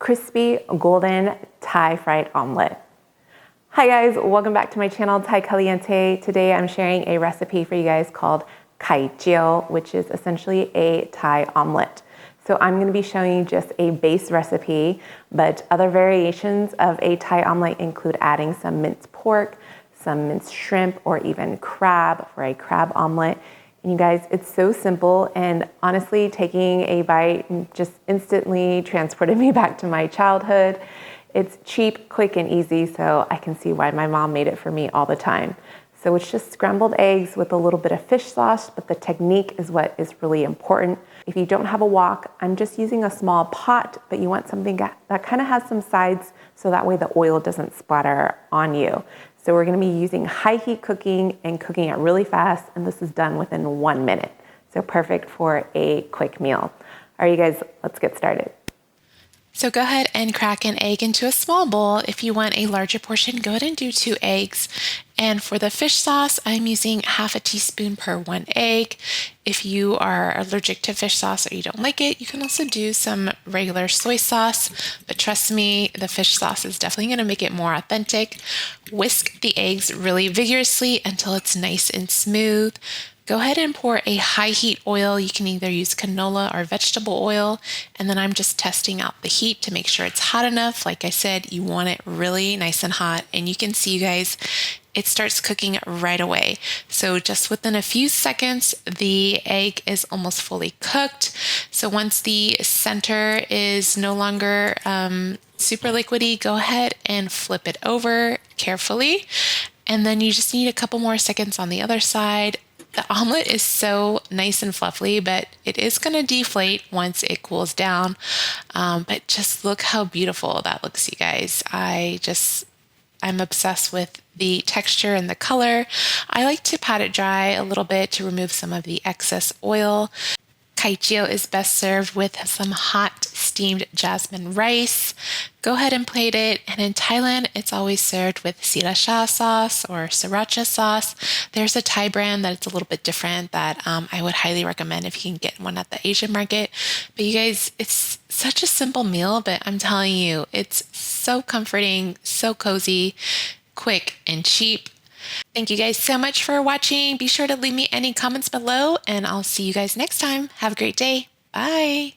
crispy golden Thai fried omelet. Hi guys, welcome back to my channel, Thai Caliente. Today I'm sharing a recipe for you guys called Jeow, which is essentially a Thai omelet. So I'm going to be showing you just a base recipe, but other variations of a Thai omelet include adding some minced pork, some minced shrimp, or even crab for a crab omelet. And you guys, it's so simple, and honestly, taking a bite just instantly transported me back to my childhood. It's cheap, quick, and easy, so I can see why my mom made it for me all the time. So it's just scrambled eggs with a little bit of fish sauce, but the technique is what is really important. If you don't have a wok, I'm just using a small pot, but you want something that kind of has some sides so that way the oil doesn't splatter on you. So we're gonna be using high heat cooking and cooking it really fast, and this is done within 1 minute. So perfect for a quick meal. All right, you guys, let's get started. So go ahead and crack an egg into a small bowl. If you want a larger portion, go ahead and do 2 eggs. And for the fish sauce, I'm using half a teaspoon per 1 egg. If you are allergic to fish sauce or you don't like it, you can also do some regular soy sauce. But trust me, the fish sauce is definitely going to make it more authentic. Whisk the eggs really vigorously until it's nice and smooth. Go ahead and pour a high heat oil. You can either use canola or vegetable oil. And then I'm just testing out the heat to make sure it's hot enough. Like I said, you want it really nice and hot. And you can see, you guys, it starts cooking right away. So just within a few seconds, the egg is almost fully cooked. So once the center is no longer super liquidy, go ahead and flip it over carefully. And then you just need a couple more seconds on the other side. The omelet is so nice and fluffy, but it is going to deflate once it cools down. But just look how beautiful that looks, you guys. I'm obsessed with the texture and the color. I like to pat it dry a little bit to remove some of the excess oil. Jeow is best served with some hot steamed jasmine rice. Go ahead and plate it. And in Thailand, it's always served with sriracha sauce or sriracha sauce. There's a Thai brand that it's a little bit different that I would highly recommend if you can get one at the Asian market. But you guys, it's such a simple meal, but I'm telling you, it's so comforting, so cozy, quick, and cheap. Thank you guys so much for watching. Be sure to leave me any comments below, and I'll see you guys next time. Have a great day. Bye.